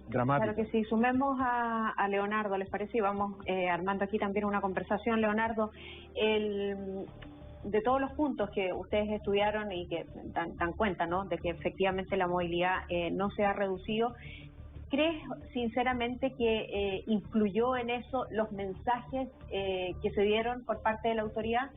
dramática. Claro que sí, sumemos a Leonardo, ¿les parece? Y vamos armando aquí también una conversación. Leonardo, de todos los puntos que ustedes estudiaron y que dan cuenta, ¿no?, de que efectivamente la movilidad no se ha reducido, ¿crees sinceramente que influyó en eso los mensajes que se dieron por parte de la autoridad?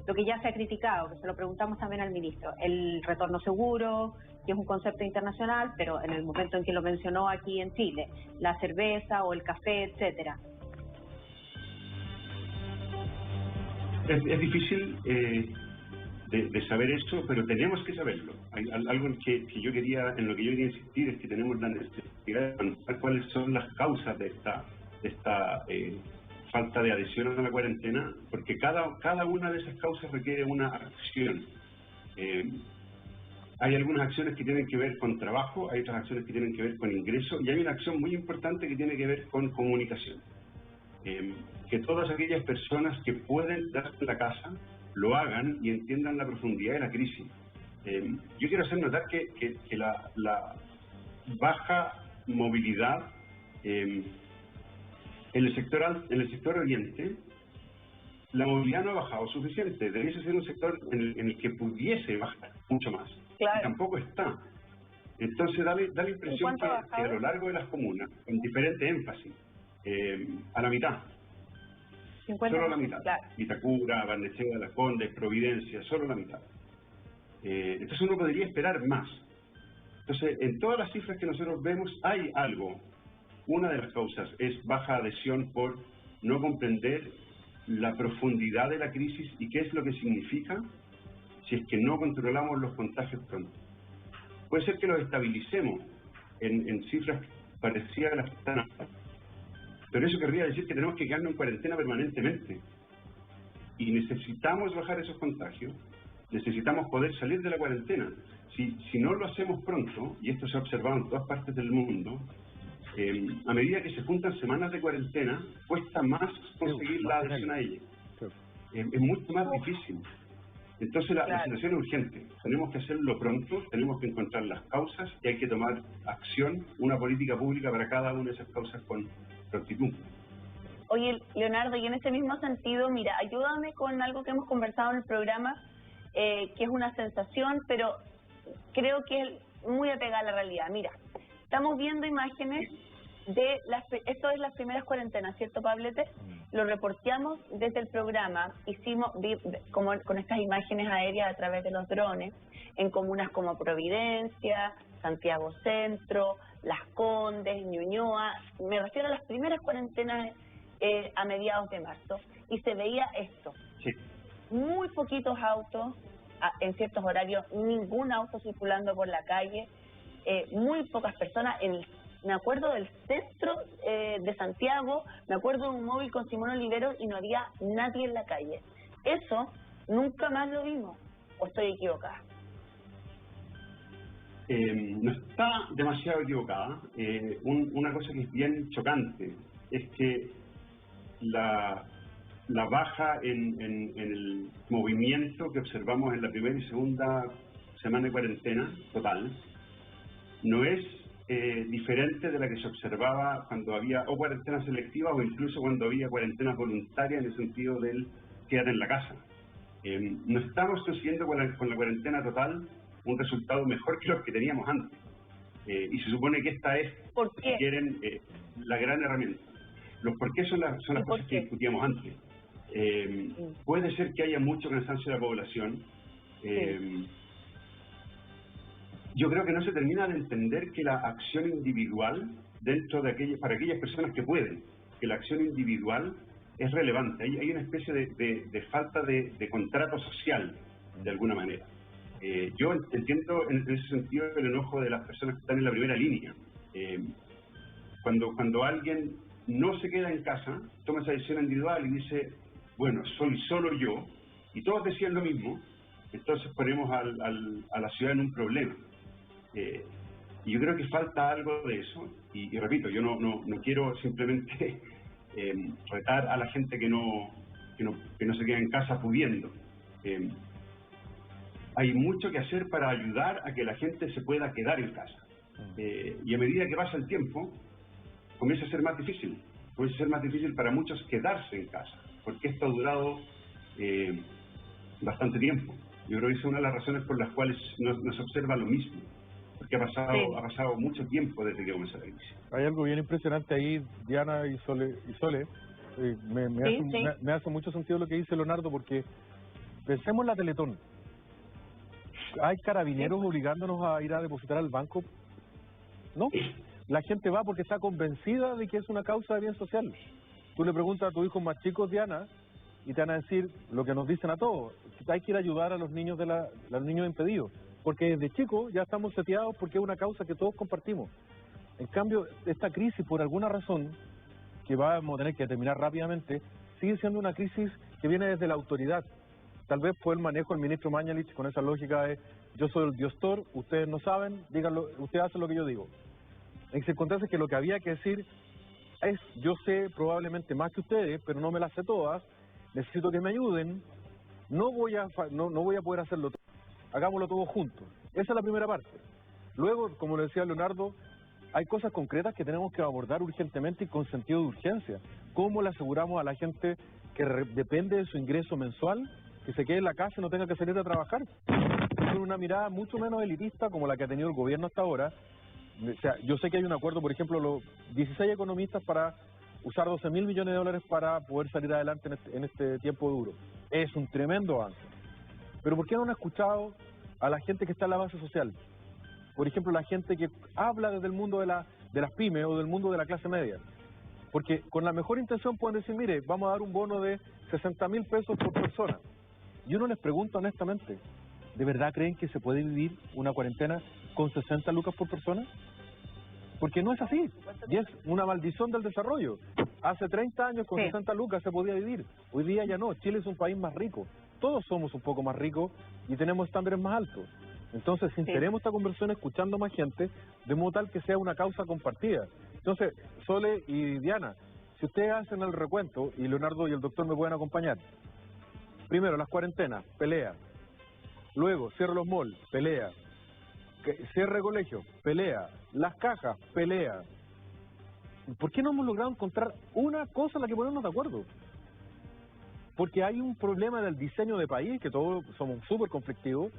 Lo que ya se ha criticado, que se lo preguntamos también al ministro, el retorno seguro, que es un concepto internacional, pero en el momento en que lo mencionó aquí en Chile, la cerveza o el café, etcétera. Es difícil de saber eso, pero tenemos que saberlo. Hay algo que yo quería, en lo que yo quería insistir, es que tenemos la necesidad de conocer cuáles son las causas de esta falta de adhesión a la cuarentena, porque cada una de esas causas requiere una acción. Hay algunas acciones que tienen que ver con trabajo, hay otras acciones que tienen que ver con ingreso, y hay una acción muy importante que tiene que ver con comunicación. Que todas aquellas personas que pueden darse la casa lo hagan y entiendan la profundidad de la crisis. Yo quiero hacer notar que la baja movilidad en el sector oriente, la movilidad no ha bajado suficiente. Debería ser un sector en el que pudiese bajar mucho más. Claro. Y tampoco está. Entonces da la impresión que a lo largo de las comunas, con diferente énfasis, a la mitad. Solo la mitad. Claro. Vitacura, Barnechea, Las Condes, Providencia, solo la mitad. Entonces uno podría esperar más. Entonces, en todas las cifras que nosotros vemos hay algo. Una de las causas es baja adhesión por no comprender la profundidad de la crisis y qué es lo que significa si es que no controlamos los contagios pronto. Puede ser que los estabilicemos en cifras parecidas a las que están ahora, pero eso querría decir que tenemos que quedarnos en cuarentena permanentemente. Y necesitamos bajar esos contagios, necesitamos poder salir de la cuarentena. Si no lo hacemos pronto, y esto se ha observado en todas partes del mundo, a medida que se juntan semanas de cuarentena, cuesta más conseguir la adhesión a ella. Es mucho más difícil. Entonces la situación es urgente. Tenemos que hacerlo pronto, tenemos que encontrar las causas y hay que tomar acción, una política pública para cada una de esas causas con prontitud. Oye, Leonardo, y en ese mismo sentido, mira, ayúdame con algo que hemos conversado en el programa, que es una sensación, pero creo que es muy apegada a la realidad. Mira, estamos viendo imágenes de esto es las primeras cuarentenas, ¿cierto, Pablete? Lo reporteamos desde el programa, como con estas imágenes aéreas a través de los drones, en comunas como Providencia, Santiago Centro, Las Condes, Ñuñoa. Me refiero a las primeras cuarentenas a mediados de marzo, y se veía esto. Sí. Muy poquitos autos, en ciertos horarios, ningún auto circulando por la calle, muy pocas personas. Me acuerdo del centro de Santiago, me acuerdo de un móvil con Simón Olivero y no había nadie en la calle. Eso nunca más lo vimos, ¿o estoy equivocada? No está demasiado equivocada. Una cosa que es bien chocante es que la baja en el movimiento que observamos en la primera y segunda semana de cuarentena total no es diferente de la que se observaba cuando había o cuarentena selectiva o incluso cuando había cuarentena voluntaria, en el sentido del quedar en la casa. No estamos consiguiendo con la cuarentena total un resultado mejor que los que teníamos antes, y se supone que esta es, si quieren, la gran herramienta. Los por qué son las cosas que discutíamos antes. Puede ser que haya mucho cansancio de la población. Yo creo que no se termina de entender que la acción individual, para aquellas personas que pueden, que la acción individual es relevante. Hay una especie de falta de contrato social, de alguna manera. Yo entiendo en ese sentido el enojo de las personas que están en la primera línea. Cuando alguien no se queda en casa, toma esa decisión individual y dice, bueno, soy solo yo, y todos decían lo mismo, entonces ponemos a la ciudad en un problema. Y yo creo que falta algo de eso, y repito, yo no quiero simplemente retar a la gente que no se queda en casa pudiendo. Hay mucho que hacer para ayudar a que la gente se pueda quedar en casa. Y a medida que pasa el tiempo, comienza a ser más difícil. Comienza a ser más difícil para muchos quedarse en casa, porque esto ha durado bastante tiempo. Yo creo que esa es una de las razones por las cuales no se observa lo mismo, porque ha pasado mucho tiempo desde que comenzó la crisis. Hay algo bien impresionante ahí, Diana y Sole. Me hace mucho sentido lo que dice Leonardo, porque pensemos en la Teletón. ¿Hay carabineros obligándonos a ir a depositar al banco? No. La gente va porque está convencida de que es una causa de bien social. Tú le preguntas a tus hijos más chicos, Diana, y te van a decir lo que nos dicen a todos: hay que ir a ayudar a los niños los niños impedidos, porque desde chicos ya estamos seteados porque es una causa que todos compartimos. En cambio, esta crisis, por alguna razón, que vamos a tener que terminar rápidamente, sigue siendo una crisis que viene desde la autoridad. Tal vez fue el manejo del ministro Mañalich con esa lógica de: yo soy el diostor, ustedes no saben, díganlo, ustedes hacen lo que yo digo. En circunstancias que lo que había que decir es: yo sé probablemente más que ustedes, pero no me las sé todas, necesito que me ayuden, no voy a poder hacerlo todo, hagámoslo todos juntos. Esa es la primera parte. Luego, como le decía Leonardo, hay cosas concretas que tenemos que abordar urgentemente y con sentido de urgencia. ¿Cómo le aseguramos a la gente que depende de su ingreso mensual que se quede en la casa y no tenga que salir a trabajar? Con una mirada mucho menos elitista como la que ha tenido el gobierno hasta ahora. O sea, yo sé que hay un acuerdo, por ejemplo, los 16 economistas para usar 12.000 millones de dólares para poder salir adelante en este tiempo duro. Es un tremendo avance. Pero ¿por qué no han escuchado a la gente que está en la base social? Por ejemplo, la gente que habla desde el mundo de las pymes o del mundo de la clase media. Porque con la mejor intención pueden decir: mire, vamos a dar un bono de 60.000 pesos por persona. Y uno les pregunta honestamente: ¿de verdad creen que se puede vivir una cuarentena con 60 lucas por persona? Porque no es así, y es una maldición del desarrollo. Hace 30 años con 60 lucas se podía vivir, hoy día ya no. Chile es un país más rico, todos somos un poco más ricos y tenemos estándares más altos. Entonces, sinceremos esta conversación escuchando a más gente, de modo tal que sea una causa compartida. Entonces, Sole y Diana, si ustedes hacen el recuento, y Leonardo y el doctor me pueden acompañar: primero, las cuarentenas, pelea. Luego, cierre los malls, pelea. Cierre colegio, pelea. Las cajas, pelea. ¿Por qué no hemos logrado encontrar una cosa en la que ponernos de acuerdo? Porque hay un problema del diseño de país, que todos somos súper conflictivos,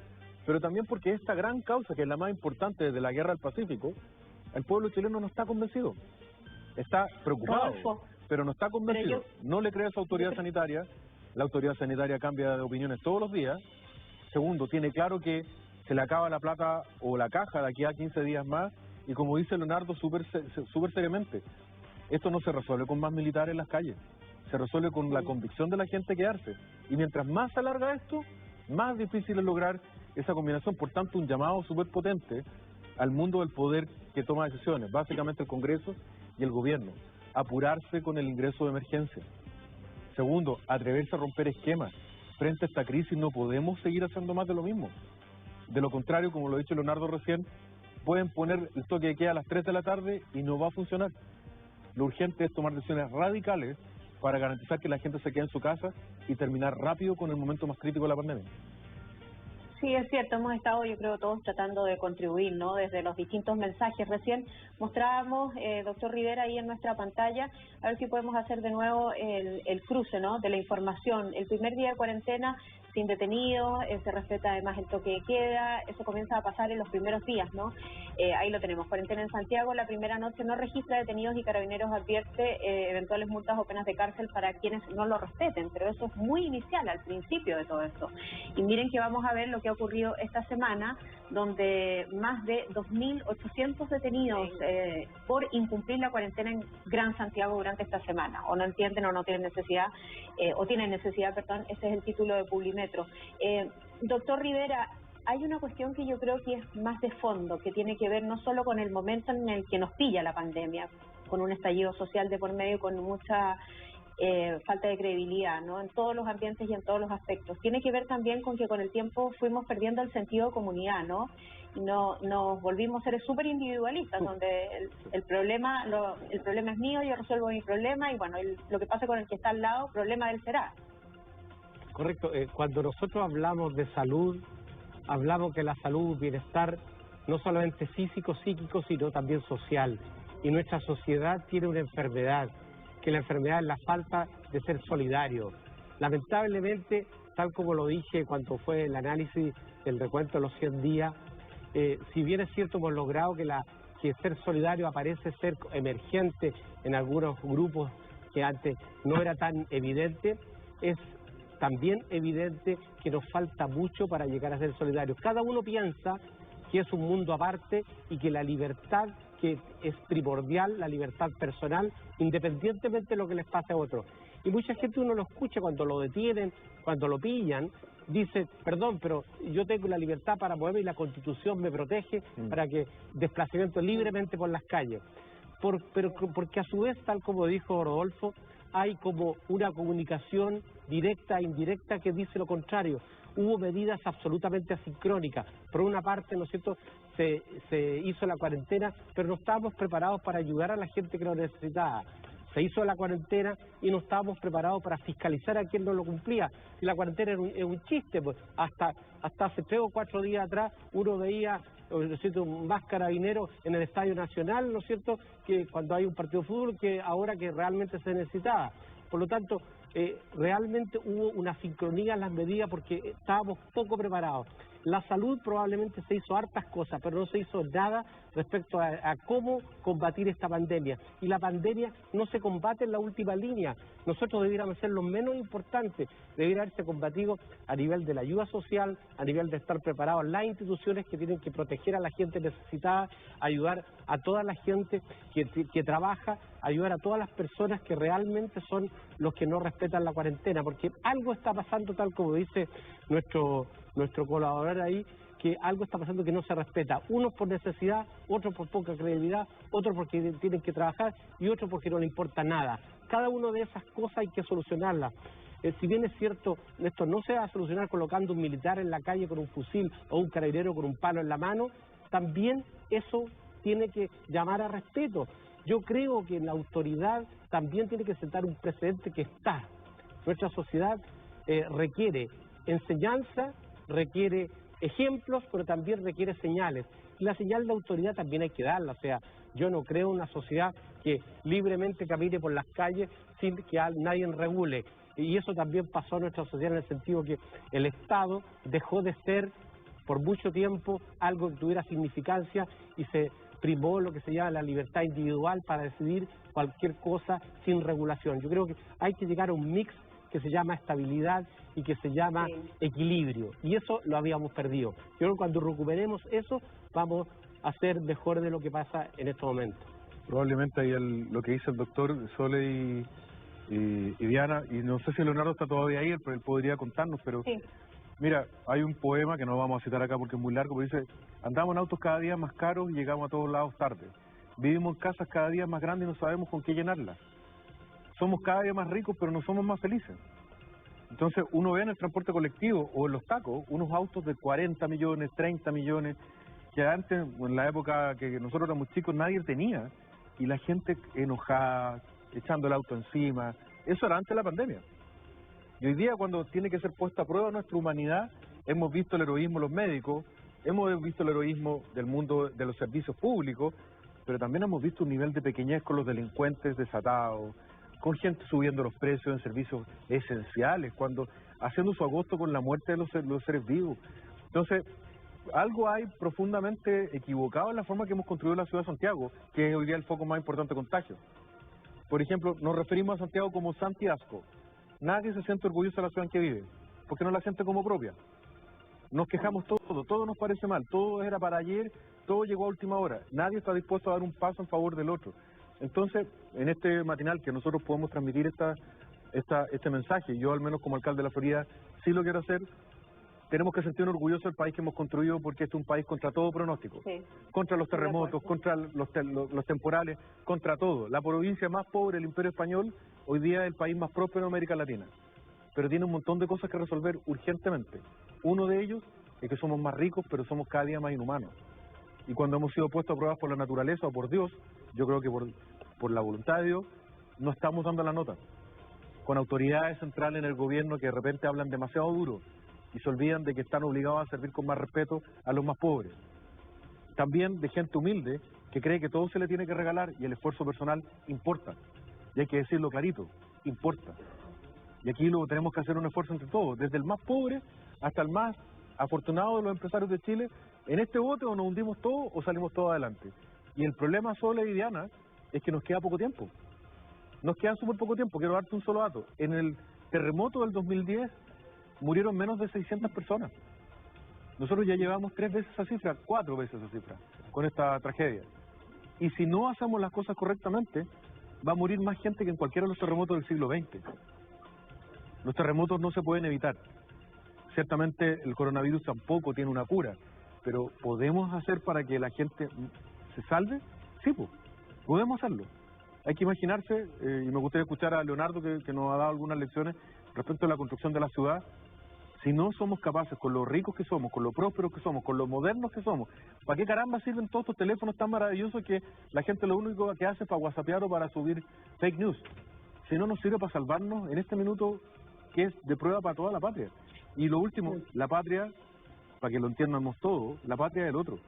pero también porque esta gran causa, que es la más importante desde la guerra del Pacífico, el pueblo chileno no está convencido. Está preocupado, pero no está convencido. No le cree a su autoridad sanitaria. La autoridad sanitaria cambia de opiniones todos los días. Segundo, tiene claro que se le acaba la plata o la caja de aquí a 15 días más, y como dice Leonardo súper seriamente, esto no se resuelve con más militares en las calles, se resuelve con la convicción de la gente quedarse, y mientras más se alarga esto, más difícil es lograr esa combinación. Por tanto, un llamado súper potente al mundo del poder que toma decisiones, básicamente el Congreso y el gobierno: apurarse con el ingreso de emergencia. Segundo, atreverse a romper esquemas. Frente a esta crisis no podemos seguir haciendo más de lo mismo. De lo contrario, como lo ha dicho Leonardo recién, pueden poner el toque de queda a las 3 de la tarde y no va a funcionar. Lo urgente es tomar decisiones radicales para garantizar que la gente se quede en su casa y terminar rápido con el momento más crítico de la pandemia. Sí, es cierto, hemos estado, yo creo, todos tratando de contribuir, ¿no? Desde los distintos mensajes. Recién mostrábamos, doctor Rivera, ahí en nuestra pantalla, a ver si podemos hacer de nuevo el cruce, ¿no?, de la información. El primer día de cuarentena, sin detenidos, se respeta además el toque de queda, eso comienza a pasar en los primeros días, ¿no? Ahí lo tenemos, cuarentena en Santiago, la primera noche no registra detenidos y Carabineros advierte eventuales multas o penas de cárcel para quienes no lo respeten, pero eso es muy inicial, al principio de todo esto. Y miren que vamos a ver lo que ha ocurrido esta semana, donde más de 2.800 detenidos por incumplir la cuarentena en Gran Santiago durante esta semana, o no entienden o no tienen necesidad, o tienen necesidad, perdón, ese es el título de Publimetro. Doctor Rivera, hay una cuestión que yo creo que es más de fondo, que tiene que ver no solo con el momento en el que nos pilla la pandemia, con un estallido social de por medio, con mucha falta de credibilidad, ¿no?, en todos los ambientes y en todos los aspectos. Tiene que ver también con que con el tiempo fuimos perdiendo el sentido de comunidad, ¿no? Nos volvimos seres súper individualistas, donde el problema es mío, yo resuelvo mi problema, y bueno, lo que pasa con el que está al lado, problema de él será. Correcto. Cuando nosotros hablamos de salud, hablamos que la salud, bienestar, no solamente físico, psíquico, sino también social. y nuestra sociedad tiene una enfermedad, que la enfermedad es la falta de ser solidario. Lamentablemente, tal como lo dije cuando fue el análisis del recuento de los 100 días, si bien es cierto hemos logrado que ser solidario aparece ser emergente en algunos grupos que antes no era tan evidente, es también evidente que nos falta mucho para llegar a ser solidarios. Cada uno piensa que es un mundo aparte y que la libertad que es primordial, la libertad personal, independientemente de lo que les pase a otros. Y mucha gente uno lo escucha cuando lo detienen, cuando lo pillan, dice, perdón, pero yo tengo la libertad para moverme y la Constitución me protege para que desplazamiento libremente por las calles. Pero porque a su vez, tal como dijo Rodolfo, hay como una comunicación directa e indirecta que dice lo contrario. Hubo medidas absolutamente asincrónicas. Por una parte, ¿no es cierto?, se hizo la cuarentena, pero no estábamos preparados para ayudar a la gente que lo necesitaba. Se hizo la cuarentena y no estábamos preparados para fiscalizar a quien no lo cumplía. Y la cuarentena es un chiste, pues hasta hace 3 o 4 días atrás uno veía, ¿no es cierto?, más carabineros en el Estadio Nacional, ¿no es cierto?, que cuando hay un partido de fútbol, que ahora que realmente se necesitaba. Por lo tanto, realmente hubo una sincronía en las medidas porque estábamos poco preparados. La salud probablemente se hizo hartas cosas, pero no se hizo nada respecto a cómo combatir esta pandemia. Y la pandemia no se combate en la última línea. Nosotros debiéramos ser lo menos importante. Debiera haberse combatido a nivel de la ayuda social, a nivel de estar preparados las instituciones que tienen que proteger a la gente necesitada, ayudar a toda la gente que trabaja, ayudar a todas las personas que realmente son los que no respetan la cuarentena, porque algo está pasando, tal como dice nuestro colaborador ahí, que algo está pasando que no se respeta. Unos por necesidad, otros por poca credibilidad, otros porque tienen que trabajar y otros porque no le importa nada. Cada una de esas cosas hay que solucionarlas. Si bien es cierto, esto no se va a solucionar colocando un militar en la calle con un fusil o un carabinero con un palo en la mano, también eso tiene que llamar a respeto. Yo creo que la autoridad también tiene que sentar un precedente que está. Nuestra sociedad requiere enseñanza, requiere ejemplos, pero también requiere señales. Y la señal de autoridad también hay que darla. O sea, yo no creo en una sociedad que libremente camine por las calles sin que nadie regule. Y eso también pasó en nuestra sociedad en el sentido que el Estado dejó de ser por mucho tiempo algo que tuviera significancia y se primó lo que se llama la libertad individual para decidir cualquier cosa sin regulación. Yo creo que hay que llegar a un mix que se llama estabilidad y que se llama equilibrio, y eso lo habíamos perdido. Yo creo que cuando recuperemos eso vamos a ser mejor de lo que pasa en estos momentos. Probablemente ahí lo que dice el doctor Sole y Diana, y no sé si Leonardo está todavía ahí, él podría contarnos, pero Sí. mira, hay un poema que no vamos a citar acá porque es muy largo, pero dice: andamos en autos cada día más caros y llegamos a todos lados tarde. Vivimos en casas cada día más grandes y no sabemos con qué llenarlas. Somos cada día más ricos, pero no somos más felices. Entonces uno ve en el transporte colectivo o en los tacos unos autos de 40 millones, 30 millones, que antes, en la época que nosotros éramos chicos, nadie tenía, y la gente enojada, echando el auto encima. Eso era antes de la pandemia. Y hoy día, cuando tiene que ser puesta a prueba nuestra humanidad, hemos visto el heroísmo de los médicos, hemos visto el heroísmo del mundo de los servicios públicos, pero también hemos visto un nivel de pequeñez con los delincuentes desatados, con gente subiendo los precios en servicios esenciales, haciendo su agosto con la muerte de los seres vivos. Entonces, algo hay profundamente equivocado en la forma que hemos construido la ciudad de Santiago, que es hoy día el foco más importante de contagio. Por ejemplo, nos referimos a Santiago como Santiasco. Nadie se siente orgulloso de la ciudad en que vive, porque no la siente como propia. Nos quejamos todo nos parece mal, todo era para ayer, todo llegó a última hora. Nadie está dispuesto a dar un paso en favor del otro. Entonces, en este matinal que nosotros podemos transmitir este mensaje, yo al menos como alcalde de la Florida sí lo quiero hacer. Tenemos que sentirnos orgullosos del país que hemos construido, porque este es un país contra todo pronóstico, contra los terremotos, contra los temporales, contra todo. La provincia más pobre del Imperio Español hoy día es el país más próspero de América Latina, pero tiene un montón de cosas que resolver urgentemente. Uno de ellos es que somos más ricos, pero somos cada día más inhumanos. Y cuando hemos sido puestos a pruebas por la naturaleza o por Dios, yo creo que por la voluntad de Dios, no estamos dando la nota. Con autoridades centrales en el gobierno que de repente hablan demasiado duro y se olvidan de que están obligados a servir con más respeto a los más pobres. También de gente humilde que cree que todo se le tiene que regalar y el esfuerzo personal importa. Y hay que decirlo clarito, importa. Y aquí luego tenemos que hacer un esfuerzo entre todos, desde el más pobre hasta el más afortunado de los empresarios de Chile. En este bote o nos hundimos todos o salimos todos adelante. Y el problema, Sole y Diana, es que nos queda poco tiempo. Nos queda súper poco tiempo. Quiero darte un solo dato. En el terremoto del 2010 murieron menos de 600 personas. Nosotros ya llevamos 3 veces esa cifra, 4 veces esa cifra, con esta tragedia. Y si no hacemos las cosas correctamente, va a morir más gente que en cualquiera de los terremotos del siglo XX. Los terremotos no se pueden evitar. Ciertamente el coronavirus tampoco tiene una cura, pero ¿podemos hacer para que la gente se salve? Sí, pues, podemos hacerlo. Hay que imaginarse, y me gustaría escuchar a Leonardo que nos ha dado algunas lecciones respecto a la construcción de la ciudad. Si no somos capaces, con lo ricos que somos, con lo prósperos que somos, con lo modernos que somos, ¿para qué caramba sirven todos estos teléfonos tan maravillosos que la gente lo único que hace es para whatsappear o para subir fake news? Si no nos sirve para salvarnos en este minuto que es de prueba para toda la patria. Y lo último, la patria, para que lo entiendamos todos, la patria es el otro.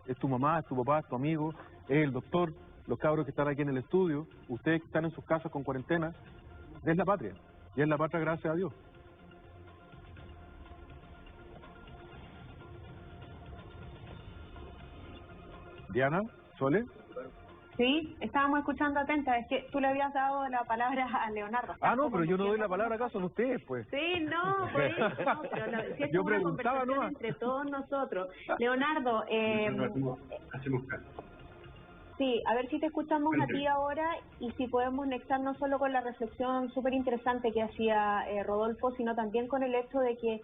Es tu mamá, es tu papá, es tu amigo, es el doctor, los cabros que están aquí en el estudio, ustedes que están en sus casas con cuarentena, es la patria. Y es la patria gracias a Dios. Diana, Sole. Sí, estábamos escuchando atenta, es que tú le habías dado la palabra a Leonardo. No, pero yo no doy la palabra acá, son ustedes, pues. Sí, no, por eso, no, pero si es yo una preguntaba conversación nomás. entre todos nosotros. Leonardo, Hacemos caso. sí, a ver si te escuchamos a ti ahora y si podemos nexar no solo con la reflexión súper interesante que hacía Rodolfo, sino también con el hecho de que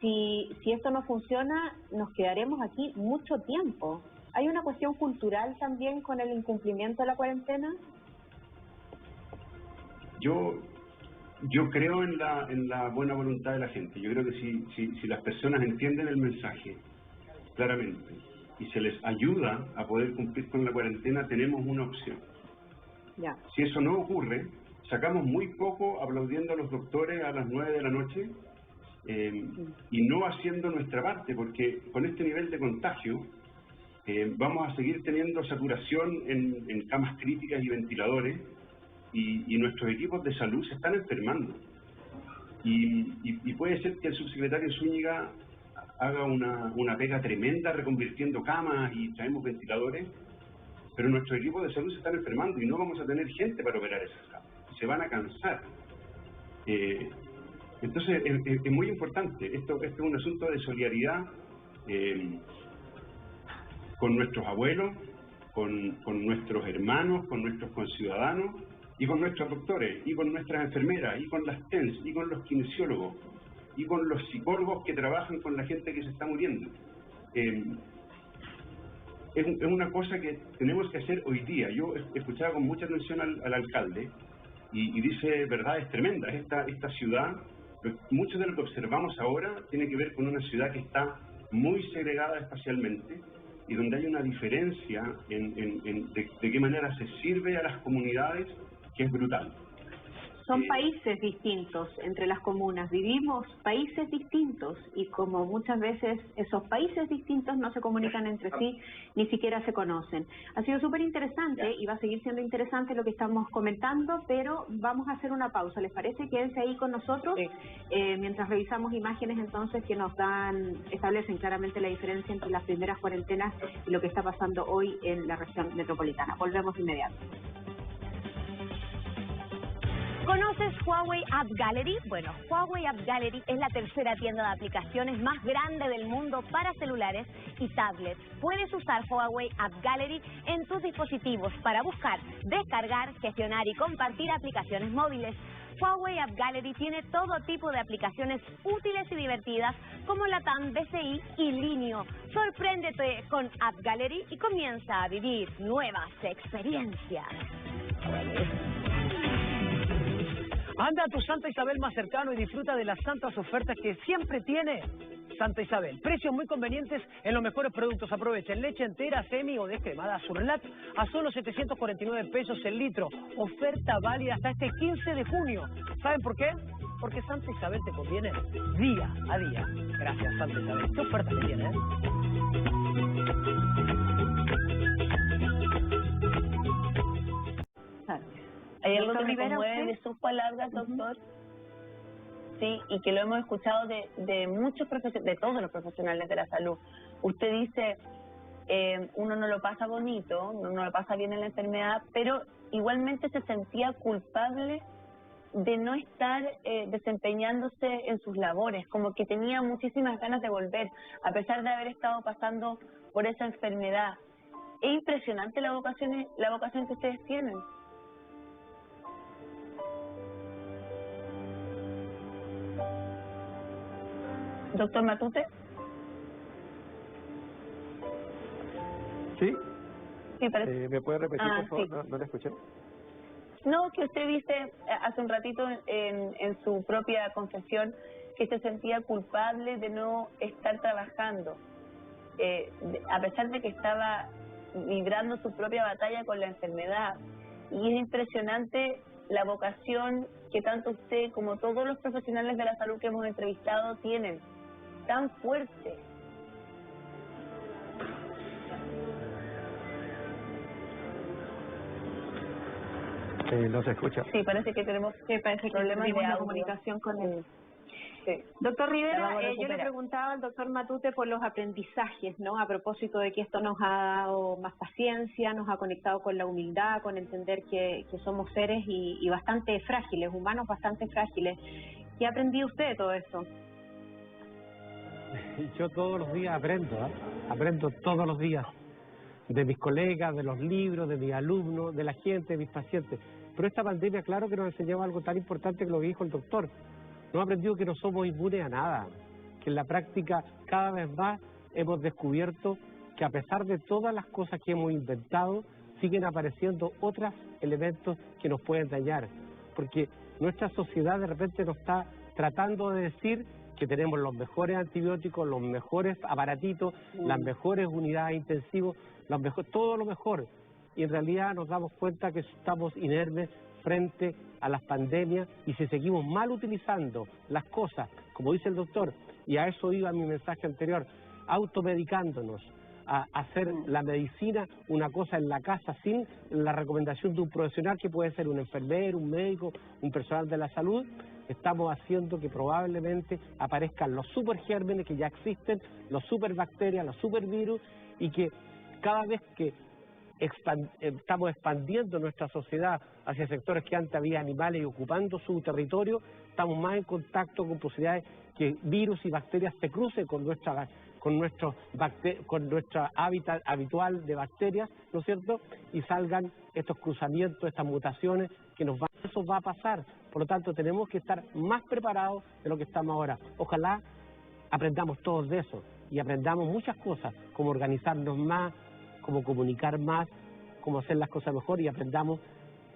si esto no funciona, nos quedaremos aquí mucho tiempo. ¿Hay una cuestión cultural también con el incumplimiento de la cuarentena? Yo creo en la buena voluntad de la gente. Yo creo que si las personas entienden el mensaje claramente y se les ayuda a poder cumplir con la cuarentena, tenemos una opción. Ya. Si eso no ocurre, sacamos muy poco aplaudiendo a los doctores a las 9 de la noche y no haciendo nuestra parte, porque con este nivel de contagio vamos a seguir teniendo saturación en camas críticas y ventiladores y nuestros equipos de salud se están enfermando. Y puede ser que el subsecretario Zúñiga haga una pega tremenda reconvirtiendo camas y traemos ventiladores, pero nuestros equipos de salud se están enfermando y no vamos a tener gente para operar esas camas. Se van a cansar. Entonces es muy importante. Esto es un asunto de solidaridad con nuestros abuelos, con nuestros hermanos, con nuestros conciudadanos y con nuestros doctores y con nuestras enfermeras y con las TENS y con los kinesiólogos y con los psicólogos que trabajan con la gente que se está muriendo. Es una cosa que tenemos que hacer hoy día. Yo escuchaba con mucha atención al alcalde y dice verdades tremendas. Esta ciudad, mucho de lo que observamos ahora tiene que ver con una ciudad que está muy segregada espacialmente y donde hay una diferencia de qué manera se sirve a las comunidades que es brutal. Son países distintos entre las comunas, vivimos países distintos y como muchas veces esos países distintos no se comunican entre sí, ni siquiera se conocen. Ha sido súper interesante y va a seguir siendo interesante lo que estamos comentando, pero vamos a hacer una pausa. ¿Les parece? Quédense ahí con nosotros mientras revisamos imágenes entonces que nos establecen claramente la diferencia entre las primeras cuarentenas y lo que está pasando hoy en la región metropolitana. Volvemos inmediato. ¿Conoces Huawei App Gallery? Bueno, Huawei App Gallery es la tercera tienda de aplicaciones más grande del mundo para celulares y tablets. Puedes usar Huawei App Gallery en tus dispositivos para buscar, descargar, gestionar y compartir aplicaciones móviles. Huawei App Gallery tiene todo tipo de aplicaciones útiles y divertidas como Latam, BCI y Linio. Sorpréndete con App Gallery y comienza a vivir nuevas experiencias. Anda a tu Santa Isabel más cercano y disfruta de las santas ofertas que siempre tiene Santa Isabel. Precios muy convenientes en los mejores productos. Aprovechen leche entera, semi o descremada Surlat a solo 749 pesos el litro. Oferta válida hasta este 15 de junio. ¿Saben por qué? Porque Santa Isabel te conviene día a día. Gracias, Santa Isabel. ¿Qué oferta que tiene, ¿Hay algo Doctor que me Rivera, conmueve ¿usted? de sus palabras, doctor? Sí, y que lo hemos escuchado de muchos de todos los profesionales de la salud. Usted dice, uno no lo pasa bonito, uno no lo pasa bien en la enfermedad, pero igualmente se sentía culpable de no estar desempeñándose en sus labores, como que tenía muchísimas ganas de volver, a pesar de haber estado pasando por esa enfermedad. Es impresionante la vocación que ustedes tienen. Doctor Matute. Sí, Sí, parece. ¿me puede repetir, por favor? Sí. No le escuché. No, que usted dice hace un ratito en su propia confesión que se sentía culpable de no estar trabajando, a pesar de que estaba librando su propia batalla con la enfermedad. Y es impresionante la vocación que tanto usted como todos los profesionales de la salud que hemos entrevistado tienen, tan fuerte. No se escucha. Sí, parece que tenemos problemas de la audio. comunicación con él. Sí. Doctor La Rivera, vamos a yo le recuperar. preguntaba al doctor Matute por los aprendizajes, ¿no? A propósito de que esto nos ha dado más paciencia, nos ha conectado con la humildad, con entender que somos seres y bastante frágiles, humanos bastante frágiles. ¿Qué ha aprendido usted de todo esto? Yo todos los días aprendo, aprendo todos los días, de mis colegas, de los libros, de mis alumnos, de la gente, de mis pacientes. Pero esta pandemia, claro que nos enseñó algo tan importante que lo que dijo el doctor. Nos ha aprendido que no somos inmunes a nada, que en la práctica cada vez más hemos descubierto que a pesar de todas las cosas que hemos inventado, siguen apareciendo otros elementos que nos pueden dañar. Porque nuestra sociedad de repente nos está tratando de decir que tenemos los mejores antibióticos, los mejores aparatitos, las mejores unidades intensivas, todo lo mejor. Y en realidad nos damos cuenta que estamos inermes frente a las pandemias y si seguimos mal utilizando las cosas, como dice el doctor, y a eso iba mi mensaje anterior, automedicándonos, a hacer la medicina una cosa en la casa sin la recomendación de un profesional que puede ser un enfermero, un médico, un personal de la salud, estamos haciendo que probablemente aparezcan los supergérmenes que ya existen, los superbacterias, los supervirus, y que cada vez que estamos expandiendo nuestra sociedad hacia sectores que antes había animales y ocupando su territorio, estamos más en contacto con posibilidades que virus y bacterias se crucen con nuestro hábitat habitual de bacterias, ¿no es cierto? Y salgan estos cruzamientos, estas mutaciones eso va a pasar. Por lo tanto, tenemos que estar más preparados de lo que estamos ahora. Ojalá aprendamos todos de eso y aprendamos muchas cosas, como organizarnos más, cómo comunicar más, cómo hacer las cosas mejor y aprendamos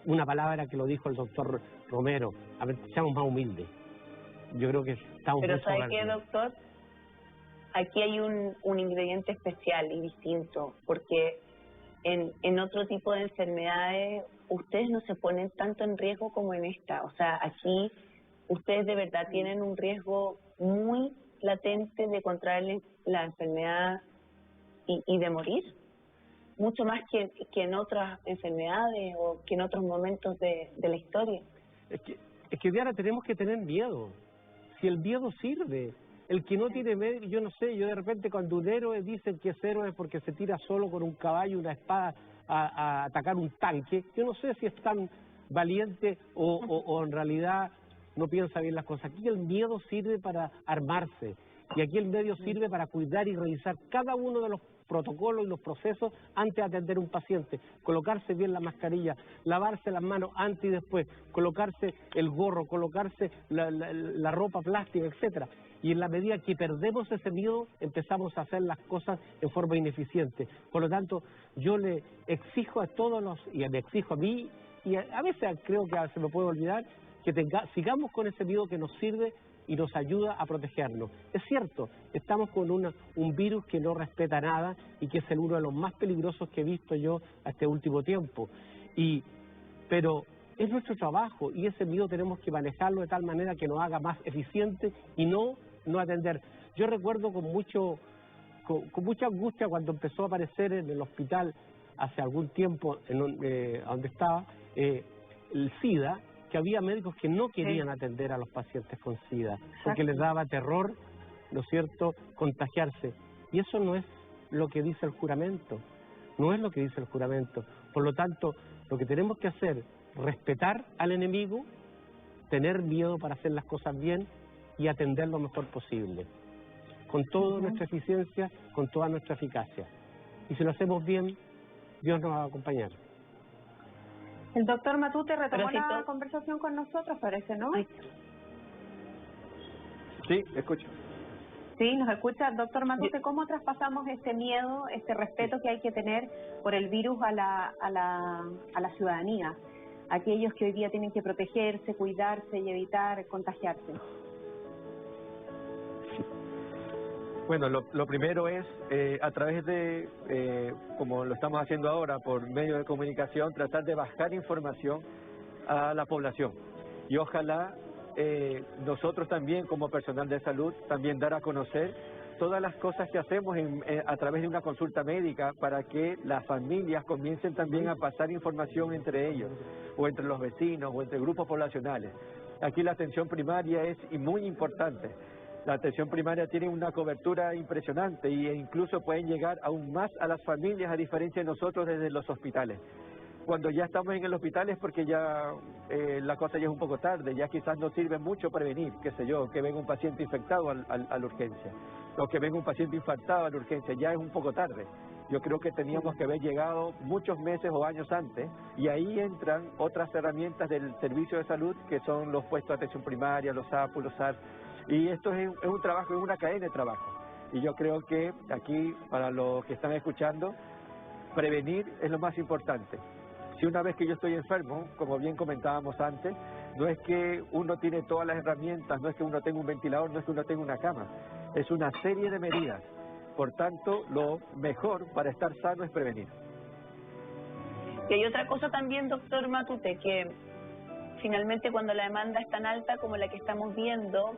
una palabra que lo dijo el doctor Romero, seamos más humildes. Yo creo que estamos Pero muy ¿sabe soberbios. qué, doctor? Aquí hay un ingrediente especial y distinto, porque en otro tipo de enfermedades ustedes no se ponen tanto en riesgo como en esta. O sea, aquí ustedes de verdad tienen un riesgo muy latente de contraer la enfermedad y de morir, mucho más que en otras enfermedades o que en otros momentos de la historia. Es que Diana, tenemos que tener miedo. Si el miedo sirve, el que no tiene miedo, yo no sé, yo de repente cuando un héroe dicen que es héroe porque se tira solo con un caballo y una espada a atacar un tanque, yo no sé si es tan valiente o en realidad no piensa bien las cosas. Aquí el miedo sirve para armarse y aquí el medio sirve para cuidar y revisar cada uno de los protocolos y los procesos antes de atender a un paciente, colocarse bien la mascarilla, lavarse las manos antes y después, colocarse el gorro, colocarse la ropa plástica, etcétera. Y en la medida que perdemos ese miedo, empezamos a hacer las cosas en forma ineficiente. Por lo tanto, yo le exijo a todos y me exijo a mí, y a veces creo que se me puede olvidar, que sigamos con ese miedo que nos sirve y nos ayuda a protegernos. Es cierto, estamos con un virus que no respeta nada y que es uno de los más peligrosos que he visto yo a este último tiempo. Pero es nuestro trabajo y ese miedo tenemos que manejarlo de tal manera que nos haga más eficientes y no atender. Yo recuerdo con mucha angustia cuando empezó a aparecer en el hospital hace algún tiempo donde estaba, el SIDA, que había médicos que no querían atender a los pacientes con SIDA, porque les daba terror, ¿no es cierto?, contagiarse. Y eso no es lo que dice el juramento, no es lo que dice el juramento. Por lo tanto, lo que tenemos que hacer, respetar al enemigo, tener miedo para hacer las cosas bien y atender lo mejor posible, con toda nuestra eficiencia, con toda nuestra eficacia. Y si lo hacemos bien, Dios nos va a acompañar. El doctor Matute retomó la conversación con nosotros, parece, ¿no? Sí, escucho. Sí, nos escucha. Doctor Matute, ¿cómo traspasamos este miedo, este respeto que hay que tener por el virus a la ciudadanía? Aquellos que hoy día tienen que protegerse, cuidarse y evitar contagiarse. Bueno, lo primero es, a través de, como lo estamos haciendo ahora, por medio de comunicación, tratar de bajar información a la población. Y ojalá nosotros también, como personal de salud, también dar a conocer todas las cosas que hacemos a través de una consulta médica para que las familias comiencen también a pasar información entre ellos, o entre los vecinos, o entre grupos poblacionales. Aquí la atención primaria es muy importante. La atención primaria tiene una cobertura impresionante e incluso pueden llegar aún más a las familias, a diferencia de nosotros desde los hospitales. Cuando ya estamos en el hospital es porque ya la cosa ya es un poco tarde, ya quizás no sirve mucho prevenir, qué sé yo, que venga un paciente infectado a la urgencia, o que venga un paciente infartado a la urgencia, ya es un poco tarde. Yo creo que teníamos que haber llegado muchos meses o años antes, y ahí entran otras herramientas del servicio de salud, que son los puestos de atención primaria, los APU, los SAR, y esto es un trabajo, es una cadena de trabajo. Y yo creo que aquí, para los que están escuchando, prevenir es lo más importante. Si una vez que yo estoy enfermo, como bien comentábamos antes, no es que uno tiene todas las herramientas, no es que uno tenga un ventilador, no es que uno tenga una cama, es una serie de medidas. Por tanto, lo mejor para estar sano es prevenir. Y hay otra cosa también, doctor Matute, que finalmente cuando la demanda es tan alta como la que estamos viendo,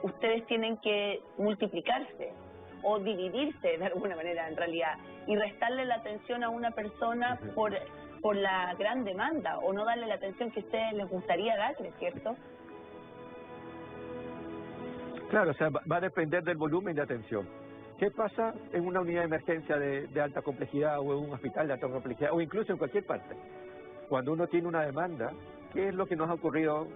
ustedes tienen que multiplicarse o dividirse de alguna manera en realidad y restarle la atención a una persona por la gran demanda o no darle la atención que a ustedes les gustaría darle, ¿cierto? Claro, o sea, va a depender del volumen de atención. ¿Qué pasa en una unidad de emergencia de alta complejidad o en un hospital de alta complejidad o incluso en cualquier parte? Cuando uno tiene una demanda, ¿qué es lo que nos ha ocurrido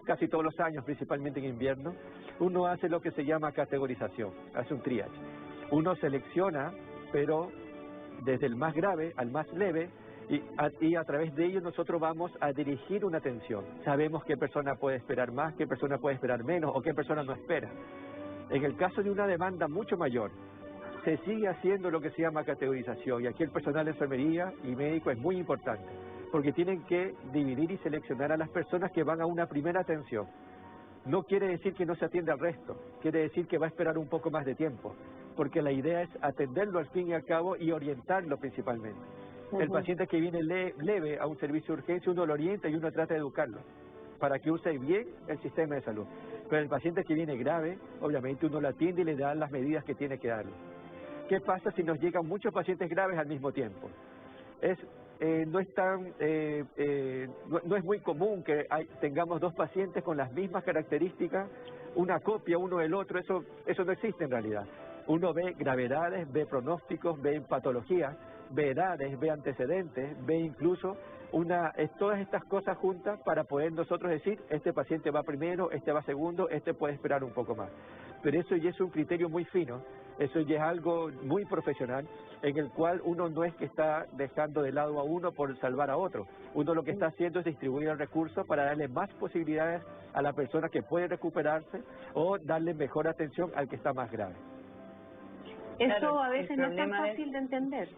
casi todos los años, principalmente en invierno? Uno hace lo que se llama categorización, hace un triage. Uno selecciona, pero desde el más grave al más leve, y a través de ello nosotros vamos a dirigir una atención. Sabemos qué persona puede esperar más, qué persona puede esperar menos o qué persona no espera. En el caso de una demanda mucho mayor, se sigue haciendo lo que se llama categorización, y aquí el personal de enfermería y médico es muy importante, porque tienen que dividir y seleccionar a las personas que van a una primera atención. No quiere decir que no se atienda al resto, quiere decir que va a esperar un poco más de tiempo, porque la idea es atenderlo al fin y al cabo y orientarlo principalmente. El paciente que viene leve a un servicio de urgencia, uno lo orienta y uno trata de educarlo para que use bien el sistema de salud. Pero el paciente que viene grave, obviamente uno lo atiende y le da las medidas que tiene que darle. ¿Qué pasa si nos llegan muchos pacientes graves al mismo tiempo? No es muy común que tengamos dos pacientes con las mismas características, una copia uno del otro, eso no existe en realidad. Uno ve gravedades, ve pronósticos, ve patologías, ve edades, ve antecedentes, ve incluso todas estas cosas juntas para poder nosotros decir, este paciente va primero, este va segundo, este puede esperar un poco más. Pero eso ya es un criterio muy fino, eso ya es algo muy profesional, en el cual uno no es que está dejando de lado a uno por salvar a otro. Uno lo que está haciendo es distribuir el recurso para darle más posibilidades a la persona que puede recuperarse o darle mejor atención al que está más grave. Eso Claro, a veces no es tan problema fácil de entender.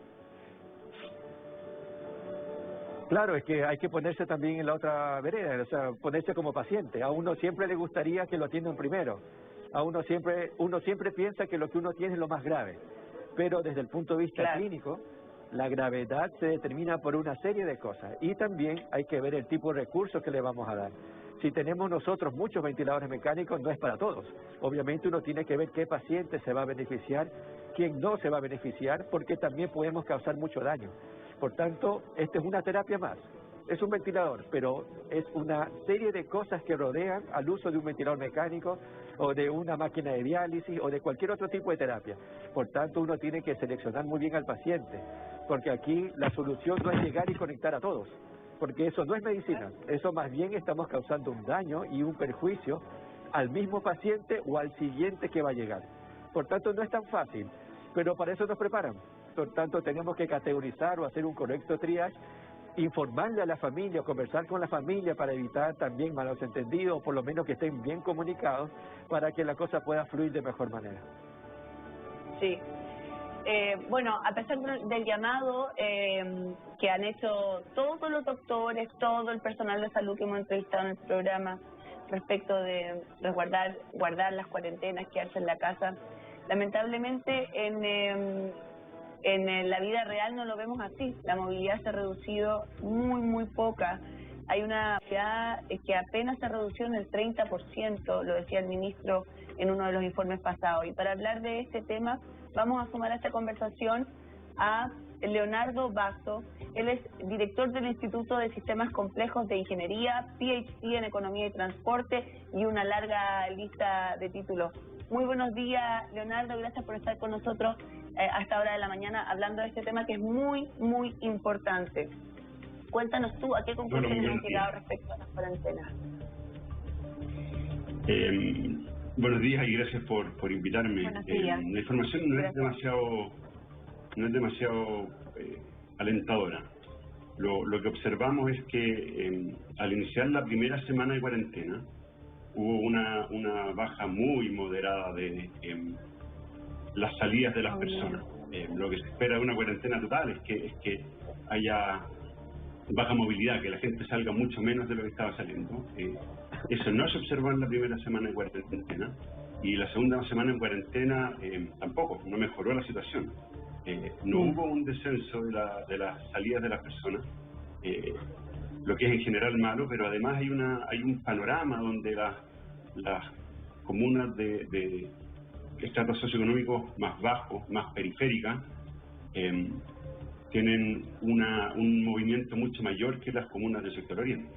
Claro, es que hay que ponerse también en la otra vereda, o sea, ponerse como paciente. A uno siempre le gustaría que lo atiendan primero. Uno siempre piensa que lo que uno tiene es lo más grave. Pero desde el punto de vista clínico, la gravedad se determina por una serie de cosas. Y también hay que ver el tipo de recursos que le vamos a dar. Si tenemos nosotros muchos ventiladores mecánicos, no es para todos. Obviamente uno tiene que ver qué paciente se va a beneficiar, quién no se va a beneficiar, porque también podemos causar mucho daño. Por tanto, esta es una terapia más. es un ventilador, pero es una serie de cosas que rodean al uso de un ventilador mecánico o de una máquina de diálisis o de cualquier otro tipo de terapia. Por tanto, uno tiene que seleccionar muy bien al paciente, porque aquí la solución no es llegar y conectar a todos, porque eso no es medicina, eso más bien estamos causando un daño y un perjuicio al mismo paciente o al siguiente que va a llegar. Por tanto, no es tan fácil, pero para eso nos preparan. Por tanto, tenemos que categorizar o hacer un correcto triage, informarle a la familia o conversar con la familia para evitar también malos entendidos, o por lo menos que estén bien comunicados para que la cosa pueda fluir de mejor manera. Sí. Bueno, a pesar del llamado que han hecho todos los doctores, todo el personal de salud que hemos entrevistado en el programa respecto de guardar las cuarentenas, quedarse en la casa, lamentablemente en la vida real no lo vemos así. La movilidad se ha reducido muy poca. Hay una movilidad que apenas se redució en el 30%, lo decía el ministro en uno de los informes pasados. Y para hablar de este tema, vamos a sumar a esta conversación a Leonardo Basso. Él es director del Instituto de Sistemas Complejos de Ingeniería, PhD en Economía y Transporte y una larga lista de títulos. Muy buenos días, Leonardo, gracias por estar con nosotros a esta hora de la mañana hablando de este tema que es muy importante. Cuéntanos tú, ¿a qué conclusiones han llegado respecto a las cuarentenas? Buenos días y gracias por invitarme. La información no es demasiado alentadora. Lo que observamos es que al iniciar la primera semana de cuarentena hubo una baja muy moderada de las salidas de las personas. Lo que se espera de una cuarentena total es que haya baja movilidad, que la gente salga mucho menos de lo que estaba saliendo. Eso no se observó en la primera semana de cuarentena y la segunda semana en cuarentena tampoco, no mejoró la situación. No hubo un descenso de las salidas de las personas, lo que es en general malo, pero además hay un panorama donde las comunas de estratos socioeconómicos más bajos, más periféricas, tienen un movimiento mucho mayor que las comunas del sector oriente.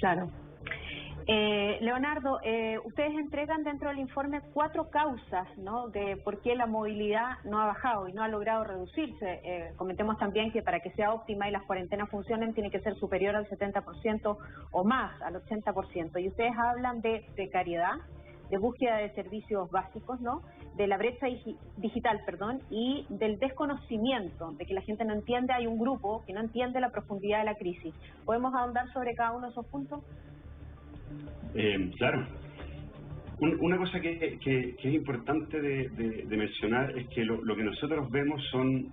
Claro. Leonardo, ustedes entregan dentro del informe 4 causas, ¿no?, de por qué la movilidad no ha bajado y no ha logrado reducirse. Comentemos también que para que sea óptima y las cuarentenas funcionen tiene que ser superior al 70% o más, al 80%. Y ustedes hablan de precariedad, de búsqueda de servicios básicos, ¿no?, de la brecha digital, y del desconocimiento, de que la gente no entiende, hay un grupo que no entiende la profundidad de la crisis. ¿Podemos ahondar sobre cada uno de esos puntos? Claro. Una cosa que es importante de mencionar es que lo que nosotros vemos son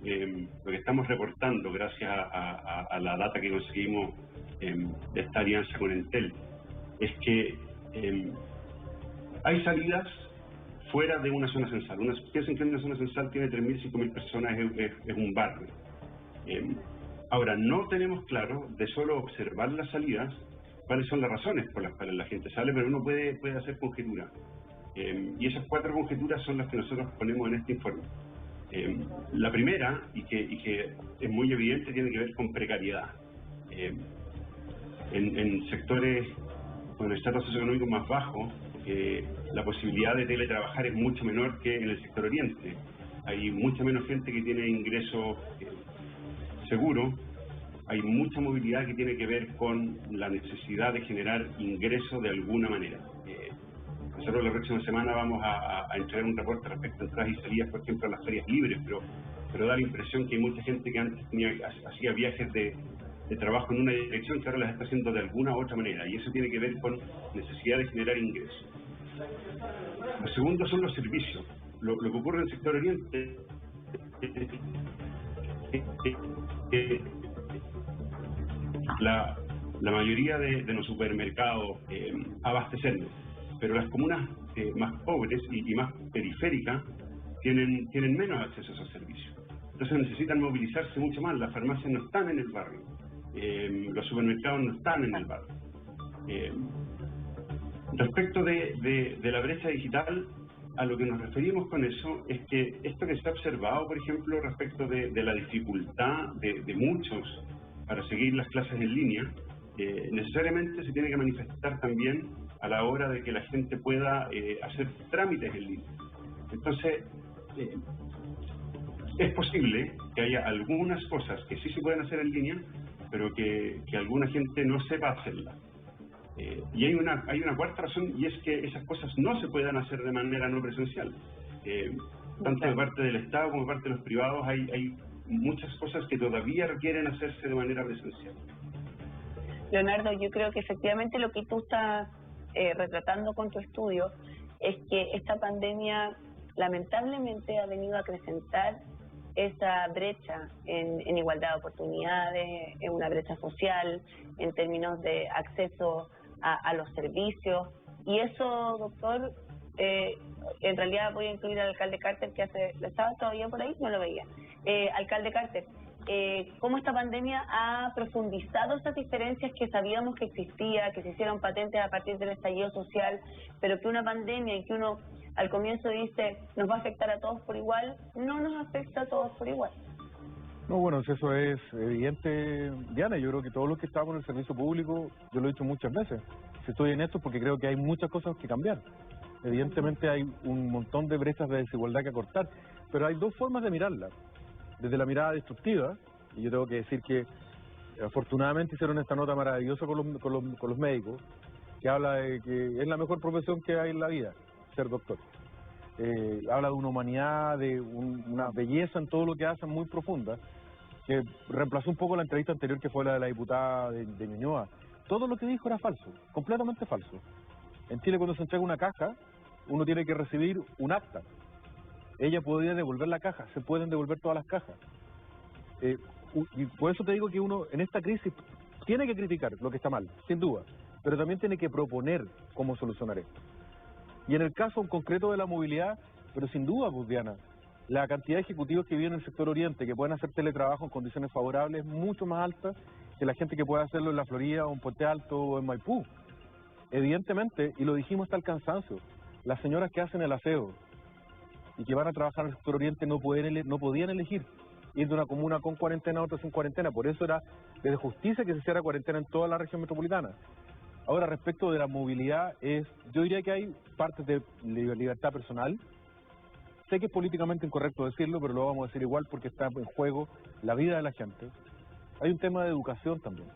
lo que estamos reportando gracias a la data que conseguimos de esta alianza con Entel, es que hay salidas fuera de una zona censal. Piensen que una zona censal tiene 3.000, 5.000 personas, es un barrio. Ahora, no tenemos claro, de solo observar las salidas, cuáles son las razones por las cuales la gente sale, pero uno puede hacer conjeturas. Y esas 4 conjeturas son las que nosotros ponemos en este informe. La primera, y que es muy evidente, tiene que ver con precariedad. En sectores con estatus socioeconómico más bajo, la posibilidad de teletrabajar es mucho menor que en el sector oriente. Hay mucha menos gente que tiene ingreso seguro. Hay mucha movilidad que tiene que ver con la necesidad de generar ingreso de alguna manera. Nosotros la próxima semana vamos a entregar un reporte respecto a entradas y salidas, por ejemplo, a las ferias libres, pero da la impresión que hay mucha gente que antes hacía viajes de trabajo en una dirección que ahora las está haciendo de alguna u otra manera, y eso tiene que ver con necesidad de generar ingresos. Lo segundo son los servicios. Lo que ocurre en el sector oriente la mayoría de los supermercados abastecernos, pero las comunas más pobres y más periféricas tienen menos acceso a esos servicios. Entonces necesitan movilizarse mucho más. Las farmacias no están en el barrio, los supermercados no están en el barrio. Respecto de la brecha digital, a lo que nos referimos con eso es que esto que se ha observado, por ejemplo, respecto de la dificultad de muchos para seguir las clases en línea, necesariamente se tiene que manifestar también a la hora de que la gente pueda hacer trámites en línea. Entonces, es posible que haya algunas cosas que sí se pueden hacer en línea, pero que alguna gente no sepa hacerlas. Y hay una cuarta razón, y es que esas cosas no se puedan hacer de manera no presencial. Tanto de parte del Estado como de parte de los privados hay muchas cosas que todavía requieren hacerse de manera presencial. Leonardo, yo creo que efectivamente lo que tú estás retratando con tu estudio es que esta pandemia lamentablemente ha venido a acrecentar esa brecha en igualdad de oportunidades, en una brecha social, en términos de acceso a los servicios. Y eso, doctor, en realidad voy a incluir al alcalde Carter, que ¿estaba todavía por ahí? No lo veía. Alcalde Carter, cómo esta pandemia ha profundizado estas diferencias que sabíamos que existía, que se hicieron patentes a partir del estallido social, pero que una pandemia en que uno al comienzo dice nos va a afectar a todos por igual, no nos afecta a todos por igual. No, bueno, eso es evidente, Diana. Yo creo que todos los que estamos en el servicio público, yo lo he dicho muchas veces, si estoy en esto porque creo que hay muchas cosas que cambiar. Evidentemente hay un montón de brechas de desigualdad que acortar, pero hay dos formas de mirarla. Desde la mirada destructiva, y yo tengo que decir que afortunadamente hicieron esta nota maravillosa con los médicos, que habla de que es la mejor profesión que hay en la vida, ser doctor. Habla de una humanidad, de una belleza en todo lo que hacen muy profunda, que reemplazó un poco la entrevista anterior que fue la de la diputada de Ñuñoa. Todo lo que dijo era falso, completamente falso. En Chile, cuando se entrega una caja, uno tiene que recibir un acta. Ella podría devolver la caja, se pueden devolver todas las cajas. Y por eso te digo que uno en esta crisis tiene que criticar lo que está mal, sin duda, pero también tiene que proponer cómo solucionar esto. Y en el caso concreto de la movilidad, pero sin duda, pues Diana, la cantidad de ejecutivos que viven en el sector oriente, que pueden hacer teletrabajo en condiciones favorables, es mucho más alta que la gente que puede hacerlo en la Florida o en Puente Alto o en Maipú. Evidentemente, y lo dijimos hasta el cansancio, las señoras que hacen el aseo y que van a trabajar en el sector oriente no podían elegir ir de una comuna con cuarentena a otra sin cuarentena. Por eso era desde justicia que se hiciera cuarentena en toda la región metropolitana. Ahora, respecto de la movilidad, yo diría que hay partes de libertad personal. Sé que es políticamente incorrecto decirlo, pero lo vamos a decir igual porque está en juego la vida de la gente. Hay un tema de educación también.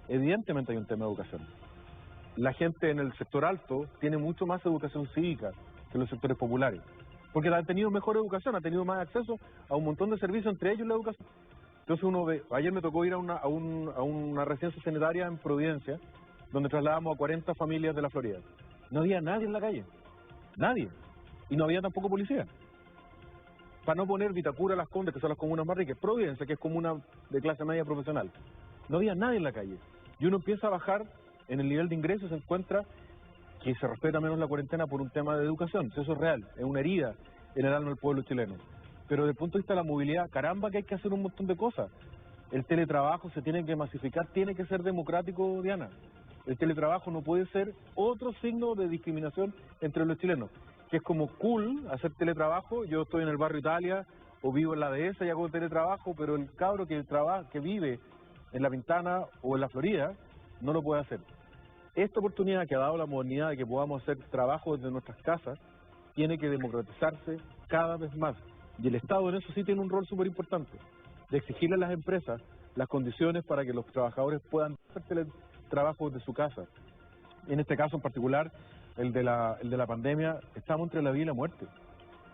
Evidentemente hay un tema de educación. La gente en el sector alto tiene mucho más educación cívica que los sectores populares, porque han tenido mejor educación, han tenido más acceso a un montón de servicios, entre ellos la educación. Entonces uno ve, ayer me tocó ir a una residencia sanitaria en Providencia, donde trasladamos a 40 familias de la Florida. No había nadie en la calle, nadie, y no había tampoco policía. Para no poner Vitacura, Las Condes, que son las comunas más ricas, Providencia, que es comuna de clase media profesional, no había nadie en la calle. Y uno empieza a bajar en el nivel de ingresos, se encuentra que se respeta menos la cuarentena por un tema de educación. Eso es real, es una herida en el alma del pueblo chileno. Pero desde el punto de vista de la movilidad, caramba que hay que hacer un montón de cosas. El teletrabajo se tiene que masificar, tiene que ser democrático, Diana. El teletrabajo no puede ser otro signo de discriminación entre los chilenos, que es como cool hacer teletrabajo. Yo estoy en el barrio Italia o vivo en la dehesa y hago teletrabajo, pero el cabro que vive en La Pintana o en la Florida no lo puede hacer. Esta oportunidad que ha dado la modernidad de que podamos hacer trabajo desde nuestras casas tiene que democratizarse cada vez más. Y el Estado en eso sí tiene un rol súper importante, de exigirle a las empresas las condiciones para que los trabajadores puedan hacer teletrabajo desde su casa. En este caso en particular, el de la pandemia, estamos entre la vida y la muerte.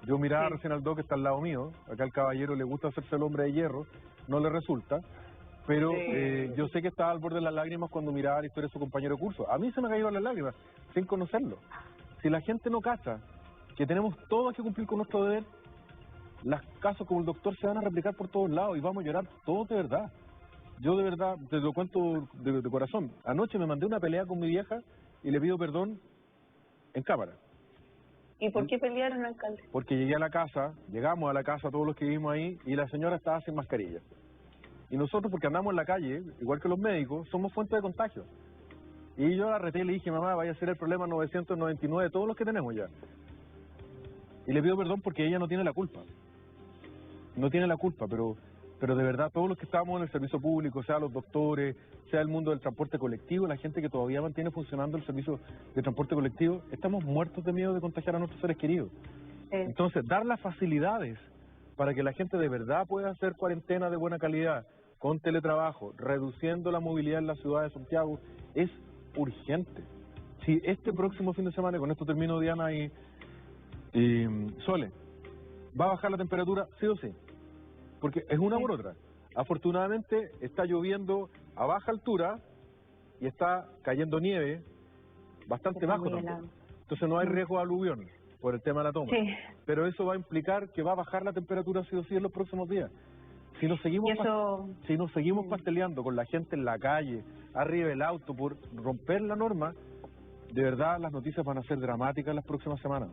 Yo miraba recién al doc que está al lado mío, acá al caballero le gusta hacerse el hombre de hierro, no le resulta, pero yo sé que estaba al borde de las lágrimas cuando miraba la historia de su compañero de curso. A mí se me cayeron las lágrimas, sin conocerlo. Si la gente no cacha que tenemos todos que cumplir con nuestro deber, los casos como el doctor se van a replicar por todos lados y vamos a llorar todos de verdad. Yo de verdad, te lo cuento de corazón, anoche me mandé una pelea con mi vieja y le pido perdón en cámara. ¿Y por qué pelearon, alcalde? Porque llegamos a la casa todos los que vivimos ahí y la señora estaba sin mascarilla. Y nosotros, porque andamos en la calle, igual que los médicos, somos fuente de contagio. Y yo la reté y le dije, mamá, vaya a ser el problema 999 de todos los que tenemos ya. Y le pido perdón porque ella no tiene la culpa. No tiene la culpa, pero pero de verdad todos los que estamos en el servicio público, sea los doctores, sea el mundo del transporte colectivo, la gente que todavía mantiene funcionando el servicio de transporte colectivo, estamos muertos de miedo de contagiar a nuestros seres queridos. Entonces, dar las facilidades para que la gente de verdad pueda hacer cuarentena de buena calidad, con teletrabajo, reduciendo la movilidad en la ciudad de Santiago, es urgente. Si este próximo fin de semana, y con esto termino, Diana y Sole, va a bajar la temperatura, sí o sí, porque es una por otra. Afortunadamente está lloviendo a baja altura y está cayendo nieve bastante bajo también. Entonces no hay riesgo de aluvión por el tema de la toma. Pero eso va a implicar que va a bajar la temperatura sí o sí en los próximos días. Si nos seguimos pasteleando con la gente en la calle, arriba del auto, por romper la norma, de verdad las noticias van a ser dramáticas las próximas semanas.